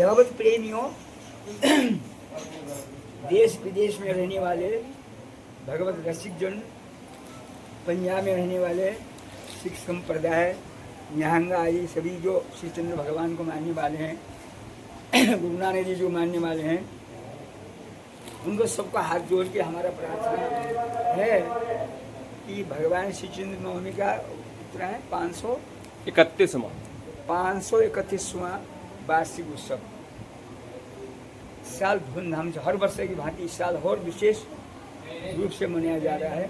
भगवत प्रेमियों, देश विदेश में रहने वाले भगवत रसिक जन, पंजाब में रहने वाले सिख संप्रदाय, निहंगा आदि सभी जो श्री चंद्र भगवान को मानने वाले हैं, गुरु नानक जी जो मानने वाले हैं, उनको सबका हाथ जोड़ के हमारा प्रार्थना है कि भगवान श्री चंद्र नवमी का कितना है 531वां वार्षिक उत्सव साल धूमधाम से हर वर्ष की भांति इस साल और विशेष रूप से मनाया जा रहा है।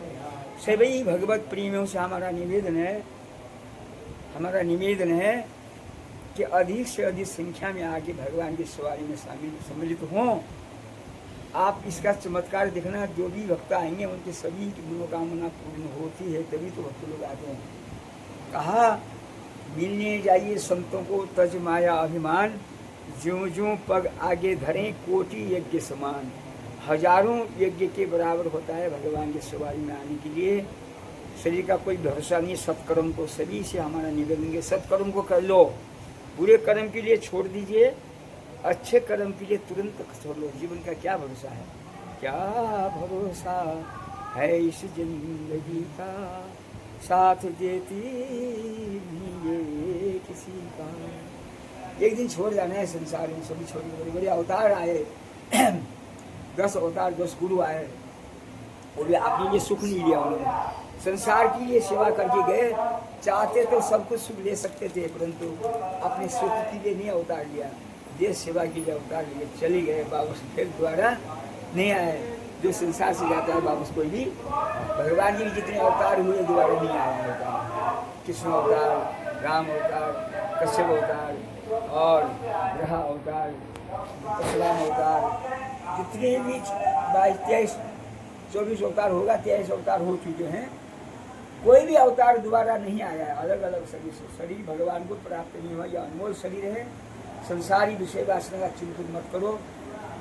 सभी भगवत प्रेमियों से हमारा निवेदन है कि अधिक से अधिक संख्या में आके भगवान की सवारी में सम्मिलित हों। आप इसका चमत्कार देखना, जो भी भक्त आएंगे उनके सभी की मनोकामना पूर्ण होती है, तभी तो भक्त लोग आते हैं। कहा मिलने जाइए संतों को तज माया अभिमान, ज्यों ज्यों पग आगे धरें कोटि यज्ञ समान। हजारों यज्ञ के बराबर होता है भगवान की सवारी में आने के लिए। शरीर का कोई भरोसा नहीं। सत्कर्म को सभी से हमारा निवेदन है, सत्कर्म को कर लो, बुरे कर्म के लिए छोड़ दीजिए, अच्छे कर्म के लिए तुरंत छोड़ लो। जीवन का क्या भरोसा है, क्या भरोसा है इस जिंदगी का, साथ देती नहीं ये किसी का। एक दिन छोड़ जाना है संसार में, सभी छोटे बड़े बड़े अवतार आए 10 अवतार 10 गुरु आए, वो भी अपने लिए सुख नहीं लिया उन्होंने, संसार के लिए सेवा करके गए। चाहते तो सब कुछ सुख ले सकते थे, परंतु अपने सुख के लिए नहीं अवतार लिया, देश सेवा के लिए अवतार लिए चले गए। वापस फिर दोबारा नहीं आए। जो संसार से जाता है वापस कोई भी, भगवान जी जितने अवतार हुए दोबारा नहीं आया। कृष्ण अवतार, राम अवतार, कश्यप अवतार और ग्रह अवतार, परशुराम अवतार, जितने भी 22, 23, 24 अवतार होगा, 23 अवतार हो चुके हैं। कोई भी अवतार दोबारा नहीं आया है। अलग अलग शरीर से शरीर भगवान को प्राप्त नहीं हुआ, यह अनमोल शरीर है। संसारी विषय वासना का चिंतन मत करो।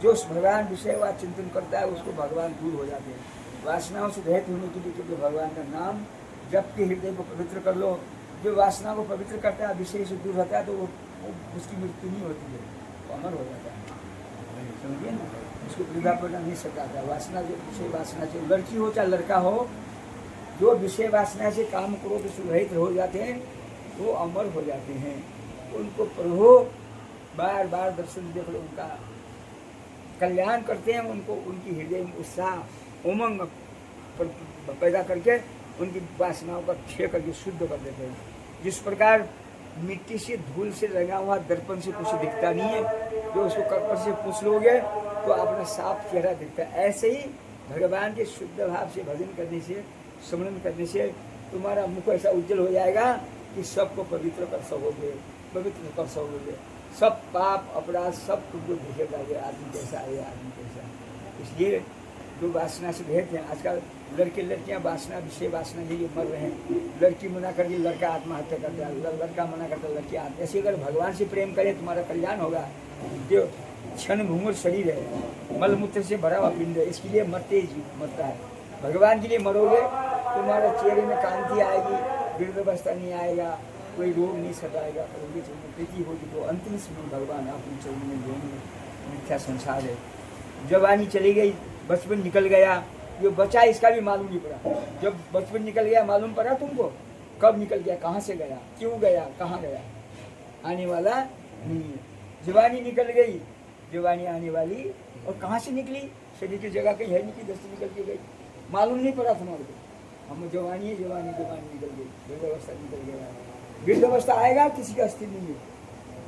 जो भगवान विषय वा चिंतन करता है उसको भगवान दूर हो जाते हैं। वासनाओं से रहित होने के लिए केवल भगवान का नाम जप के हृदय को पवित्र कर लो। जो वासना को पवित्र करता है, विषय से दूर रहता है, तो वो उसकी मृत्यु नहीं होती है, वो अमर हो जाता है। समझिए ना, उसको वृद्धा पड़ना नहीं सकाता। वासना जो विषय वासना से, लड़की हो चाहे लड़का हो, जो विषय वासना से काम करो तो रहित हो जाते हैं, वो अमर हो जाते हैं। उनको प्रभु बार बार दर्शन देख लो, उनका कल्याण करते हैं। उनको उनकी हृदय में उत्साह उमंग पैदा करके उनकी वासनाओं का क्षय करके शुद्ध कर देते हैं। जिस प्रकार मिट्टी से धूल से रंगा हुआ दर्पण से कुछ दिखता नहीं है, जो उसको कर्पण से पूछ लोगे तो अपना साफ चेहरा दिखता है। ऐसे ही भगवान के शुद्ध भाव से भजन करने से, स्मरण करने से तुम्हारा मुख ऐसा उज्जवल हो जाएगा कि सबको पवित्र कर सकोगे, पवित्र कर सकोगे। सब पाप अपराध सब तुमको दिखेगा, ये आदमी कैसा है, ये आदमी कैसा है। इसलिए जो वासना से भेद हैं, आजकल लड़के लड़कियां वासना विषय वासना के लिए मर रहे हैं। लड़की मना करके लड़का आत्महत्या करता है, लड़का मना करता है लड़की आत्महत्या। ऐसे अगर भगवान से प्रेम करे तुम्हारा कल्याण होगा। जो क्षण भंगुर शरीर है, मलमूत्र से भरा हुआ पिंड है, इसके लिए मरते ही मरता है। भगवान के लिए मरोगे, तुम्हारे चेहरे में कांति आएगी, वृद्धावस्था नहीं आएगा, कोई रोग नहीं सताएगा, उनके चरण प्रीति होगी। तो अंतिम समय भगवान अपने चरण में देंगे। मिथ्या संसार है। जवानी चली गई, बचपन निकल गया, जो बचा इसका भी मालूम नहीं पड़ा। जब बचपन निकल गया मालूम पड़ा तुमको, कब निकल गया, कहाँ से गया, क्यों गया, कहाँ गया, आने वाला नहीं है। जवानी निकल गई, जवानी आने वाली, और कहाँ से निकली, शरीर की जगह कहीं है नहीं कि दस्ती निकल के गई, मालूम नहीं पड़ा तुम्हारे को। हम जवानी है, जवानी निकल गई, वृद्धावस्था निकल गया। वृद्धावस्था आएगा, किसी का अस्तित्व नहीं है,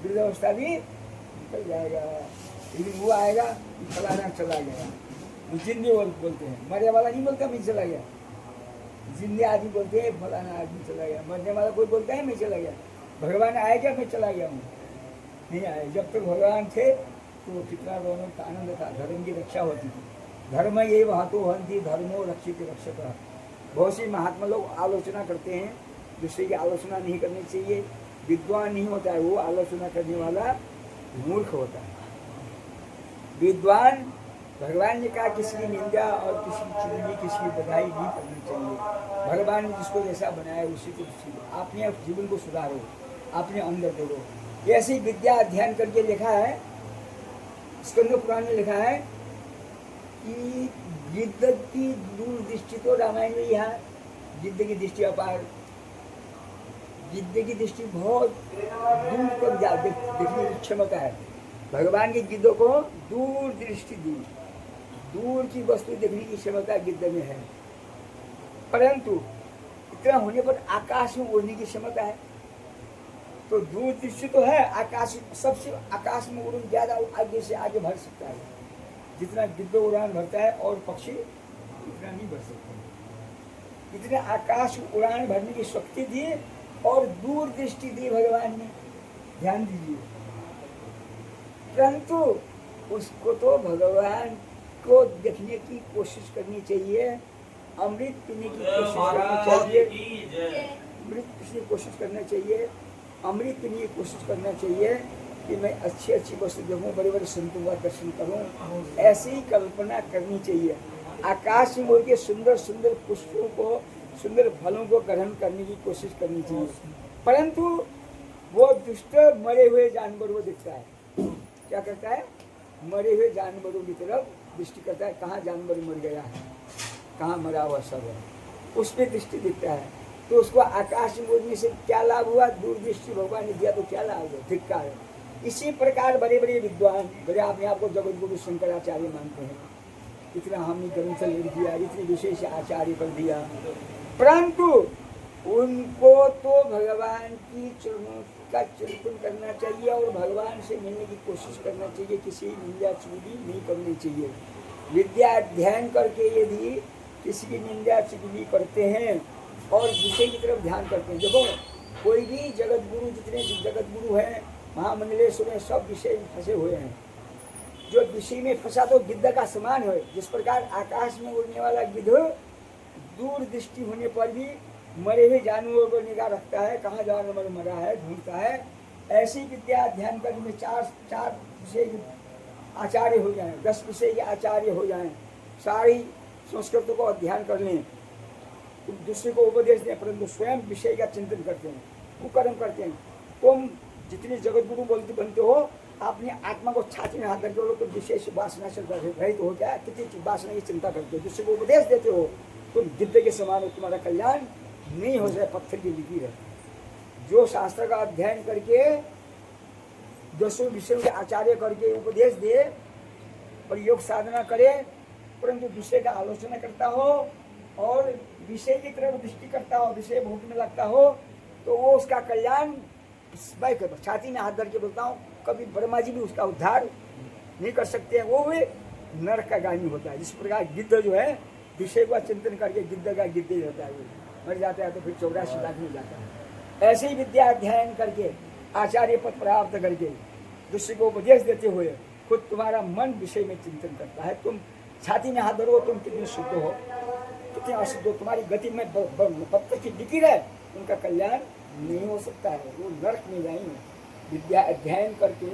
वृद्धावस्था भी निकल जाएगा। लेकिन वो आएगा फलाना चला गया, जिंदे बोलते हैं, मरने वाला नहीं बोलता मैं चला गया। जिंदे आदमी बोलते हैं फलाना आदमी चला गया, मरने वाला कोई बोलता है मैं चला गया। भगवान आए क्या, मैं चला गया हूँ, नहीं आए। जब तक भगवान थे तो वो कितना रौनक आनंद था, धर्म की रक्षा होती थी। धर्म ये वहातो हंती धर्मो रक्षित रक्षक। बहुत से महात्मा लोग आलोचना करते हैं, दूसरे की आलोचना नहीं करनी चाहिए। विद्वान नहीं होता है वो, आलोचना करने वाला मूर्ख होता है। विद्वान, भगवान ने कहा किसी की निंदा और किसी की चुगली, किसी की बधाई नहीं करनी चाहिए। भगवान ने जिसको जैसा बनाया उसी को सीखो, अपने जीवन को सुधारो, अपने अंदर देखो। ऐसी विद्या अध्ययन करके लिखा है स्कंद पुराण में लिखा है कि गिद्ध की दूरदृष्टि तो रामायण में ही है। गिद्ध की दृष्टि अपार, गिद्ध की दृष्टि बहुत दूर तक देखने की क्षमता है। भगवान के गिद्धों को दूर दृष्टि, दूर की वस्तु देखने की क्षमता गिद्ध में है। परंतु इतना होने पर आकाश में उड़ने की क्षमता है। तो दूर दृष्टि तो है, आकाश सबसे आकाश में उड़न ज्यादा आगे से आगे बढ़ सकता है। जितना गिद्ध उड़ान भरता है और पक्षी इतना नहीं बढ़ सकता। इतने आकाश उड़ान भरने की शक्ति दी और दूर दृष्टि दी भगवान ने, ध्यान दीजिए। परंतु उसको तो भगवान को देखने की कोशिश करनी चाहिए, अमृत पीने की कोशिश करनी चाहिए, अमृत पीने की कोशिश करना चाहिए, अमृत पीने की कोशिश करना चाहिए कि मैं अच्छी अच्छी वस्तु देखूं, बड़े बड़े संतों का दर्शन करूं, ऐसी ही कल्पना करनी चाहिए। आकाश में उड़ के सुंदर सुंदर पुष्पों को, सुंदर फलों को ग्रहण करने की कोशिश करनी चाहिए। परंतु वो दुष्ट मरे हुए जानवर को दिखता है, क्या करता है? मरे हुए जानवरों की तरफ दृष्टि करता है। कहाँ जानवर मर गया है, कहाँ मरा हुआ सब है, उस पर दृष्टि दिखता है। तो उसको आकाश में उड़ने से क्या लाभ हुआ? दूरदृष्टि भगवान ने दिया तो क्या लाभ हुआ? धिक्कार है। इसी प्रकार बड़े बड़े विद्वान, बड़े अपने आप को जगत गुरु शंकराचार्य मानते हैं, इतना हमने ग्रंथ लिख दिया, इतने विशेष आचार्य कर दिया, परंतु उनको तो भगवान की चरणों का चिंतन करना चाहिए और भगवान से मिलने की कोशिश करना चाहिए। किसी निंदा चुगली नहीं करनी चाहिए। विद्या अध्ययन करके यदि किसी की निंदा चुगली करते हैं और विषय की तरफ ध्यान करते हैं, देखो कोई भी जगत गुरु, जितने जगत गुरु हैं, महामंडलेश्वर हैं, सब विषय में फंसे हुए हैं। जो विषय में फंसा तो गिद्ध का समान है। जिस प्रकार आकाश में उड़ने वाला गिद्ध दूर दृष्टि होने पर भी मरे हुए जानवरों पर निगाह रखता है, कहाँ जानवर मरा है ढूंढता है, ऐसी विद्या अध्ययन करने में चार विषय आचार्य हो जाएं, 10 विषय के आचार्य हो जाएं, सारी संस्कृत को अध्ययन कर लें, दूसरे को उपदेश दें, परंतु स्वयं विषय का चिंतन करते हैं, कुकर्म करते हैं। तुम जितने जगत गुरु बनते हो, अपनी आत्मा को छाती में हाथ करके हो तो विशेष वासना से रहित हो गया, कितनी वासना की चिंता करते हो, दूसरे को उपदेश देते हो, तुम गिद्ध के समान हो, तुम्हारा कल्याण नहीं हो जाए, पत्थर की लकीर है। जो शास्त्र का अध्ययन करके 10 विषयों के आचार्य करके उपदेश दे और योग साधना करे, परंतु विषय का आलोचना करता हो और विषय की तरफ दृष्टि करता हो, विषय भोगने लगता हो, तो वो उसका कल्याण, छाती में हाथ धर के बोलता हूँ, कभी ब्रह्मा जी भी उसका उद्धार नहीं कर सकते हैं, वो भी नरक का गामी होता है। जिस प्रकार गिद्ध जो है विषय का चिंतन करके गिद्ध का गिद्ध ही रहता है, मर जाता है तो फिर 84 लाख में जाता है। ऐसे ही विद्या अध्ययन करके आचार्य पद प्राप्त करके दूसरे को उपदेश देते हुए खुद तुम्हारा मन विषय में चिंतन करता है। तुम छाती में हाथ धरो, तुम कितने शुद्ध हो, कितने अशुद्ध हो, तुम्हारी गति में पत्थर की लिकीर है, उनका कल्याण नहीं हो सकता है, वो नरक में जाएंगे। विद्या अध्ययन करके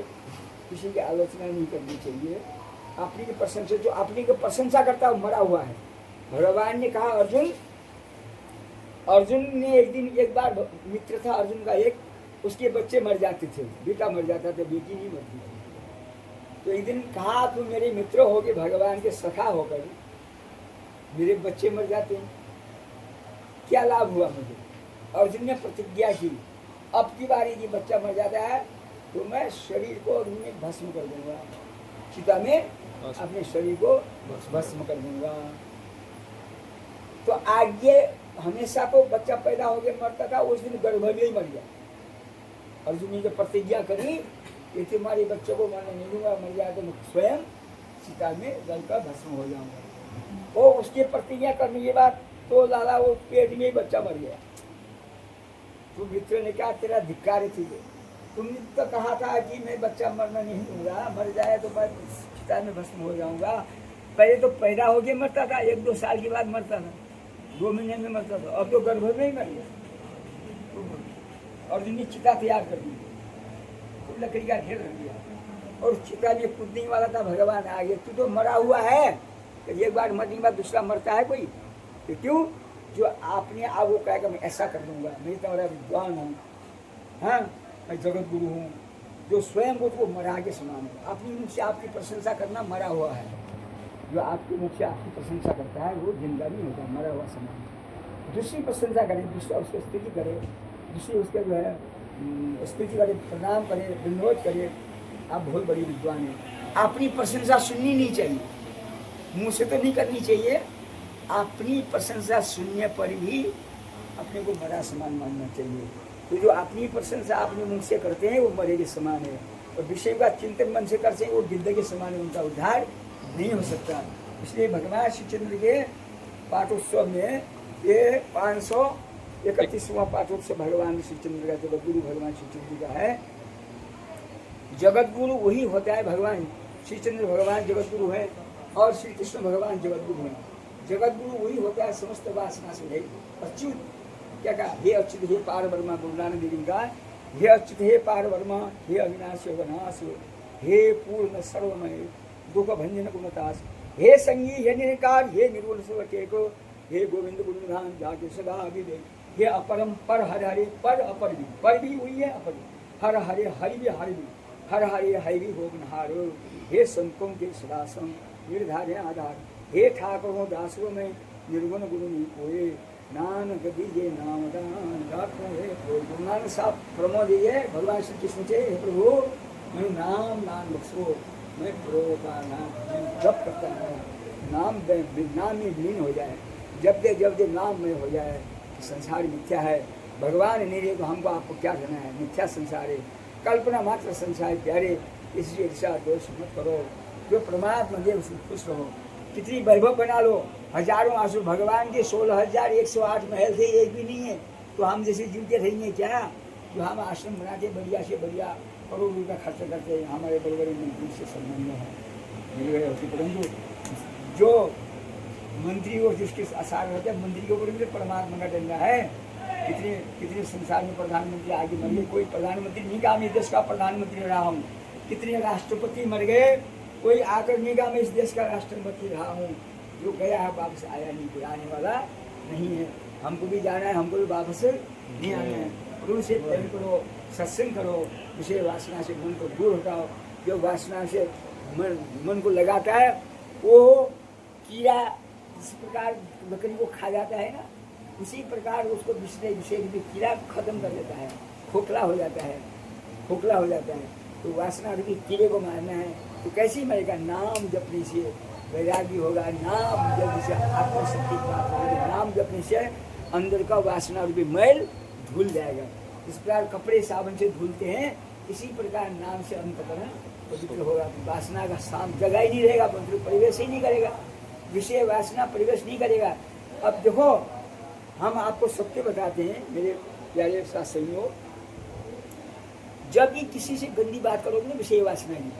किसी की आलोचना नहीं करनी चाहिए। अपनी की प्रशंसा, जो अपनी की प्रशंसा करता है मरा हुआ है। भगवान ने कहा अर्जुन ने एक बार मित्र था अर्जुन का, एक उसके बच्चे मर जाते थे, बेटा मर जाता था, बेटी नहीं मरती थी। तो एक दिन कहा तुम मेरे मित्र हो गए, भगवान के सखा होकर मेरे बच्चे मर जाते हैं, क्या लाभ हुआ मुझे? अर्जुन ने प्रतिज्ञा की, अब की बार यदि बच्चा मर जाता है तो मैं शरीर को अग्नि में भस्म कर दूंगा, चिता में अपने शरीर को भस्म कर दूंगा। तो आगे हमेशा तो बच्चा पैदा हो गया मरता था, उस दिन गर्भ में ही मर गया। अर्जुन ने जब प्रतिज्ञा करी कि तुम्हारे बच्चों को मरने नहीं दूंगा, मर जाए तो मैं स्वयं चिता में जल का भस्म हो जाऊंगा। वो उसकी प्रतिज्ञा करने के बाद तो लाला वो पेट में ही बच्चा मर गया। तो मित्र ने कहा तेरा धिक्कार थी, तुमने तो कहा था कि मैं बच्चा मरना नहीं दूंगा, मर जाए तो मैं चिता में भस्म हो जाऊंगा। पहले तो पैदा हो गया मरता था, 1-2 साल के बाद मरता था, 2 महीने में मरता था, अब तो गर्भ में ही मर गया। अर्जुन ने चिता तैयार कर दी, तो लकड़ी का ढेर रख दिया और चिता में कूदने वाला था। भगवान आ गया, तू तो मरा हुआ है, तो एक बार मरने के बाद दूसरा मरता है कोई? तो क्यों? जो आपने आप वो कहेगा मैं ऐसा कर दूंगा, मैं तुम्हारा विद्वान हूँ, हाँ मैं जगत गुरु हूँ, जो स्वयं को मरा के समान है। अपनी मुख से आपकी प्रशंसा करना मरा हुआ है। जो आपके मुख से आपकी प्रशंसा करता है वो जिंदा नहीं होता, मरा हुआ समान है। दूसरी प्रशंसा करे, दूसरा उसकी स्तुति करे, दूसरी उसके जो है स्तुति करे, प्रणाम करे, विनोद करे, आप बहुत बड़ी विद्वान हैं। अपनी प्रशंसा सुननी नहीं चाहिए, मुँह से तो नहीं करनी चाहिए। अपनी प्रशंसा सुनने पर भी अपने को मरा समान मानना चाहिए। तो जो अपनी प्रशंसा अपने मुंह से करते हैं वो मरे के समान है, और विषय का चिंतन मन से करते हैं वो गिद्ध के समान है, उनका उद्धार नहीं हो सकता। इसलिए भगवान श्री चंद्र के पाठोत्सव में ये 531वां पाठोत्सव भगवान श्री चंद्र का, जगत गुरु भगवान श्री चंद्र का है। जगत गुरु वही होता है, भगवान श्री चंद्र भगवान जगत गुरु है और श्री कृष्ण भगवान जगत गुरु है। जगत गुरु वही होता है समस्त वासना से है अच्युत। क्या कहा? हे अच्युत हे पार वर्मा, गुरु नानक देव का हे अच्युत हे पार वर्मा, हे अविनाश अवनाश, हे पूर्ण सर्वमय दुख भंजन गुणतास, हे संगी हे निरकार, हे निर्गुण सर्वटेको, हे गोविंद गुणगान जाके सदा विवेक, हे अपरम पर हर हरे, पर अपर भी, पर भी हुई है अपर भी, हर हरे हरि भी, हर भी हर हरे हरि होगनहार, हे संतों के सदासम निर्धार आधार, हे ठाकुरों दासों में निर्गुण गुरु नहीं कोई, नानक दीजिए नाम दान गुरु नानक साहब प्रमो दीजिए भगवान श्री कृष्ण से, हे प्रभु मैं नाम नाम बख्शो, मैं प्रभु का नाम जप करता हूँ, नाम में लीन हो जाए, जब दे नाम में हो जाए। संसार मिथ्या है, भगवान नहीं रहे तो हमको आपको क्या करना है, मिथ्या संसार है, कल्पना मात्र संसार प्यारे, इसलिए ईर्षा दोष मत करो, जो परमात्मा देव उसमें खुश रहो। कितनी वैभव बना लो, हजारों आंसू, भगवान के 16,108 महल थे, एक भी नहीं है, तो हम जैसे जीवते रहेंगे क्या? जो हम आश्रम बनाते बढ़िया से बढ़िया, करोड़ रुपये खर्च करते हैं, हमारे बड़े बड़े मंत्री से संबंध है मिल गए होती, परंतु जो मंत्री और जिसके आसार होते हैं, मंत्री के ऊपर भी परमात्मा का डंडा है। कितने संसार में प्रधानमंत्री आगे मर गए, कोई प्रधानमंत्री नहीं कहा मैं देश का प्रधानमंत्री रहा हूँ, कितने राष्ट्रपति मर गए, कोई आकर नहीं कहा मैं इस देश का राष्ट्रपति रहा हूँ। जो गया है वापस आया नहीं, कोई आने वाला नहीं है। हमको भी जाना है, हमको भी वापस नहीं आना है। प्रभु से प्रेम करो, सत्संग करो, विषय वासना से मन को दूर हटाओ। जो वासना से मन को लगाता है वो कीड़ा इस प्रकार लकड़ी को खा जाता है ना, उसी प्रकार उसको विषय भी कीड़ा खत्म कर देता है, खोखला हो जाता है, खोखला हो जाता है। तो वासना रूपी कीड़े को मारना है तो कैसे मरेगा? नाम जपने से वैराग्य होगा, नाम जपने से आत्मशक्ति प्राप्त होगी, नाम जपने से अंदर का वासना रूपी मैल धुल जाएगा। इस प्रकार कपड़े साबुन से धुलते हैं, इसी प्रकार नाम से अंतःकरण पवित्र होगा। तो वासना का साम जगह ही नहीं रहेगा, पवित्र परिवेश ही नहीं करेगा, विषय वासना परिवेश नहीं करेगा। अब देखो हम आपको सत्य बताते हैं मेरे प्यारे सत्संगियों, जब भी किसी से गंदी बात करोगे ना विषय वासना की,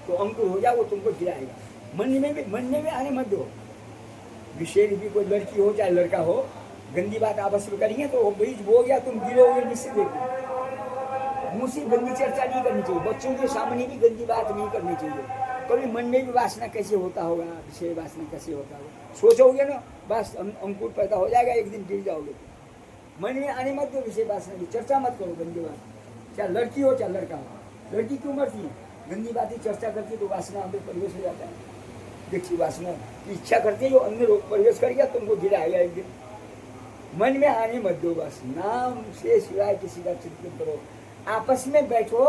तो अंकुर हो जाए, वो तुमको गिराएगा। मन में भी आने मत दो। विषय भी कोई लड़की हो चाहे लड़का हो, गंदी बात आपस में करेंगे तो वो बीज बो गया, तुम गिरोगे निश्चित। मुँह से गंदी चर्चा नहीं करनी चाहिए, बच्चों के सामने भी गंदी बात नहीं करनी चाहिए। कभी मन में भी वासना कैसे होता होगा, विषय वासना कैसे होता होगा, सोचोगे ना बस अंकुर पैदा हो जाएगा, एक दिन गिर जाओगे। मन में आने मत दो विषय वासना की, चर्चा मत करो गंदी बात, चाहे लड़की हो चाहे लड़का हो। लड़की क्यों मरती है? गंदी बातें चर्चा करती है तो वासना अंदर परिवेश हो जाता है। देखिए वासना की इच्छा करती है, जो अंदर परिवेश कर गया तुमको गिराएगा एक दिन। मन में आने मत दो, बस नाम से सिवाय किसी का चिंतन करो। आपस में बैठो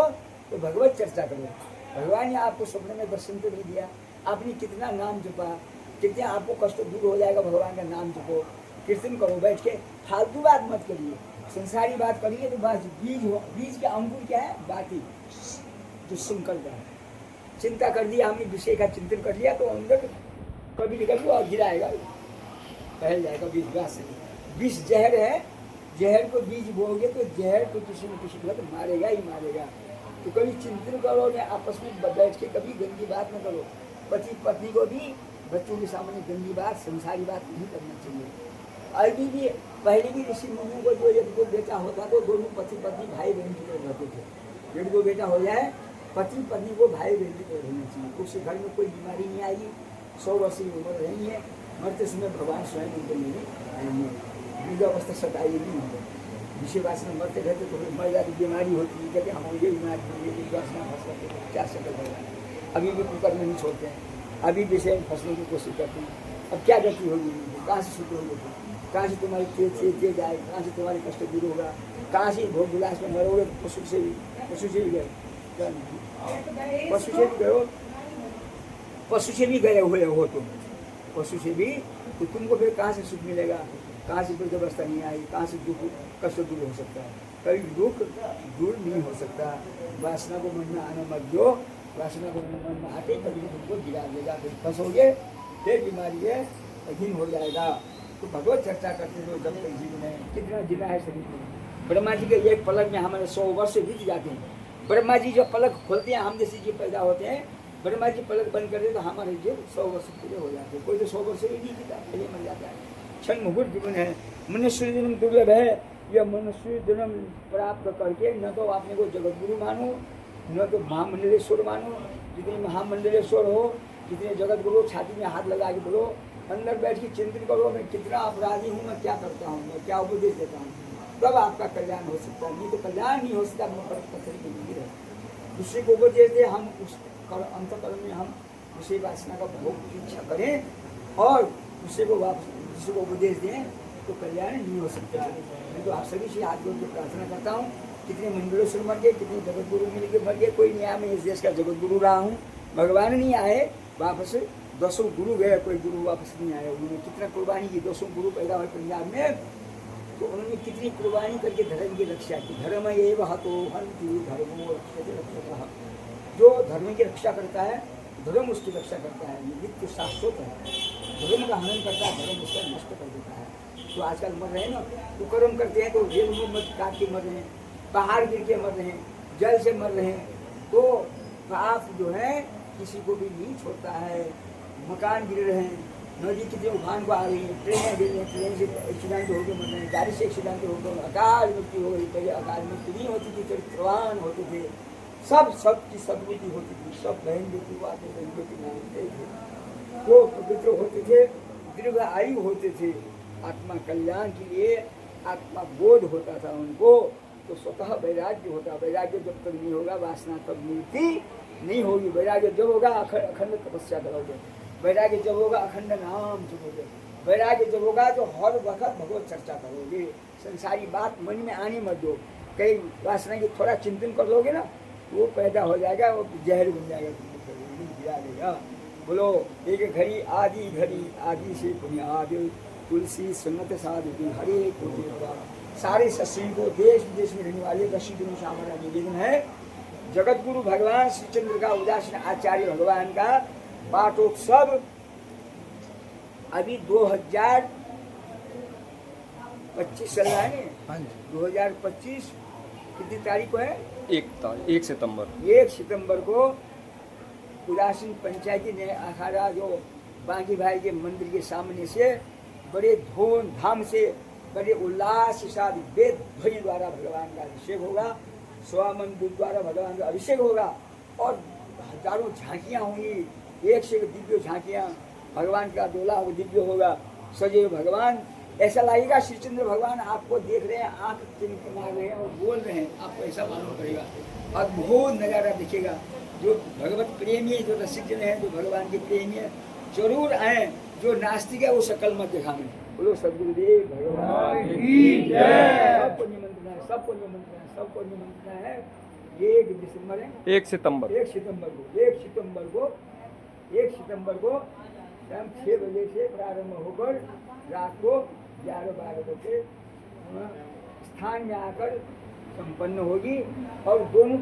तो भगवत चर्चा करो। भगवान ने आपको सपने में दर्शन तो नहीं दिया, आपने कितना नाम जपा, कितने आपको कष्ट दूर हो जाएगा। भगवान का नाम जपो, कीर्तन करो, बैठ के फालतू बात मत करिए। संसारी बात करिए तो बस बीज का अंकुर क्या है? बाती जो संकल्प है। चिंता कर दिया हमने, विषय का चिंतन कर लिया तो अंदर कभी निकल गया और गिराएगा, फैल जाएगा बीज। घास से विष जहर है, जहर को बीज बोओगे तो जहर को किसी न किसी वक्त मारेगा ही मारेगा। तो कभी चिंतन करो ने आपस में बैठ के, कभी गंदी बात न करो। पति पत्नी को भी बच्चों के सामने गंदी बात, संसारी बात नहीं करना चाहिए। अभी भी पहले भी ऋषि मुनियों को जो एक दो बेटा होता तो दोनों पति पत्नी भाई बहन की तरह रहते थे। एक दो बेटा हो जाए पति पत्नी को भाई बहन की तरह रहना चाहिए। उससे घर में कोई बीमारी नहीं आएगी, 100 वर्ष की उम्र रहेंगे, मरते समय भगवान स्वयं उनको लेने आएंगे, वृद्धावस्था सताएगी नहीं होगा। विषय वासना मरते रहते तो फिर मर जाती, बीमारी होती है, कहते हम ये बीमारी होती है, वासना फंस करते हैं, क्या सकल भगवान अभी भी कुकर में नहीं छोड़ते हैं, अभी विषय में फंसने की कोशिश करते हैं। अब क्या गति होगी, कहाँ से शुद्ध होगी, कहाँ से तुम्हारी तेज आए, कहाँ से तुम्हारे कष्ट दूर होगा, कहाँ से भोग विलास में मरोगे, पशु से भी गए, पशु से भी गए, पशु से भी गए हुए हो तुम, पशु से भी, तो तुमको फिर कहाँ से सुख मिलेगा, कहाँ से वृद्धावस्था नहीं आई, कहाँ से दुख कष्ट दूर हो सकता है, कभी दुख दूर नहीं हो सकता। वासना को मन में आने मत दो, वासना को मन में आते कभी तुमको गिरा देगा, फिर फंसोगे, फिर बीमारी है, अधीन हो जाएगा। तो भगवत चर्चा करते हो जब तक जीवन है, कितना जीना है शरीर में। ब्रह्मा जी के एक पलक में हमारे 100 वर्ष बीत जाते हैं। ब्रह्मा जी जब पलक खोलते हैं, हम जैसे जीव पैदा होते हैं, ब्रह्मा जी पलक बंद कर दे तो हमारे जीव 100 वर्ष पूरे हो जाते हैं। कोई तो 100 वर्ष भी नहीं जीता, पहले मर जाता है। क्षण मुहूर्त जीवन है, मनुष्य जन्म दुर्लभ है। यह मनुष्य जन्म प्राप्त करके न तो आपने को जगत गुरु मानो, न तो महामंडलेश्वर मानो। जितने महामंडलेश्वर हो, जितने जगत गुरु, छाती में हाथ लगा के बोलो, अंदर बैठ के चिंतन करो, मैं कितना अपराधी हूँ, मैं क्या करता हूँ, मैं क्या उपदेश देता हूँ, तब आपका कल्याण हो सकता है। नहीं तो कल्याण नहीं हो सकता, पत्थर की नींव है। दूसरे को उपदेश दे, हम उस अंतकरण में हम उसे वासना का भोग की इच्छा करें और दूसरे को दूसरे को उपदेश दें, तो कल्याण नहीं हो सकता। मैं तो आप सभी से हाथ जोड़ के प्रार्थना करता हूँ, कितने मंडलों से मर गए, कितने जगत गुरु मिल के मर गए, कोई नहीं आया, मैं इस देश का जगत गुरु रहा हूँ, भगवान नहीं आए वापस, 200 गुरु गए, कोई गुरु वापस नहीं आए। उन्होंने कितना कुर्बानी की, 200 गुरु पैदा हुए पंजाब में, तो उन्होंने कितनी कुर्बानी करके धर्म की रक्षा की। धर्म ये वह तो हंति धर्मो रक्षते रक्षतः, जो धर्म की रक्षा करता है, धर्म उसकी रक्षा करता है, नित्य शाश्वत है। धर्म का हनन करता है, धर्म उसका नष्ट कर देता है। तो आजकल मर रहे हैं ना, तो कर्म करते हैं तो जेल में मत काट के मर रहे हैं, पहाड़ गिर के मर रहे हैं, जल से मर रहे हैं। तो पाप जो है किसी को भी नहीं छोड़ता है। मकान गिर रहे हैं, नदी कितने उफान को आ रही है, ट्रेनें गिर रही हैं, ट्रेन से एक्सीडेंट होकर मर रहे हैं, गाड़ी से एक्सीडेंट होकर अकाल मृत्यु हो गई। पहले अकाल मृत्यु नहीं होती थी, चरित्रवान होते थे, सब की सदबुद्धि होती थी, सब बहन बेटी वाले बहन बेटी मानते थे, वो पवित्र होते थे, दीर्घ आयु होते थे। आत्मा कल्याण के लिए आत्मा बोध होता था उनको, तो स्वतः वैराग्य होता। वैराग्य जब तक नहीं होगा, वासना तब मिलती नहीं होगी। वैराग्य जब होगा, अखंड तपस्या करोगे। वैराग्य जब होगा, अखंड नाम जपोगे। वैराग्य जब होगा तो हर वक्त भगवत चर्चा करोगे। संसारी बात मन में आने मत दो। कई वासना की थोड़ा चिंतन कर लोगे ना, वो पैदा हो जाएगा, वो जहर बन जाएगा, तुमको गिरा देगा। बोलो एक घड़ी आदि से बुनियाद, तुलसी सुन्नत साधु हरे को। सारे सत्संग को देश विदेश में रहने वाले दशी दिनों से हमारा निवेदन है, जगत गुरु भगवान श्री चंद्र का उदासीन आचार्य भगवान का पाठोत्सव अभी 2025 चल रहा है। 2025 कितनी तारीख को है? 1 सितंबर। 1 सितंबर को उदासीन पंचायती ने अखाड़ा जो बांकी भाई के मंदिर के सामने से बड़े धूमधाम से, बड़े उल्लास के साथ वेद ध्वनि द्वारा भगवान का अभिषेक होगा, स्वामन दूध द्वारा भगवान का अभिषेक होगा और हजारों झांकियाँ होंगी, एक से दिव्य झांकियाँ, भगवान का डोला वो दिव्य होगा, सजे भगवान। ऐसा लगेगा श्रीचंद्र भगवान आपको देख रहे हैं, आंख चिमक मार रहे हैं और बोल रहे हैं, आपको ऐसा मालूम पड़ेगा। अद्भुत नज़ारा दिखेगा। जो भगवत प्रेमी है, जो रसिक जन है, जो भगवान के प्रेमी है, जरूर आए। जो नास्तिक है वो शकल मत दिखाएं। बोलो सदगुरुदेव भगवान की जय। सबको निमंत्रण है, सबको निमंत्रण है, सबको निमंत्रण है। 1 दिसंबर है, 1 सितंबर को 1 सितंबर को शाम 6 बजे से प्रारंभ होकर रात को 11-12 बजे स्थान में आकर संपन्न होगी और दोनों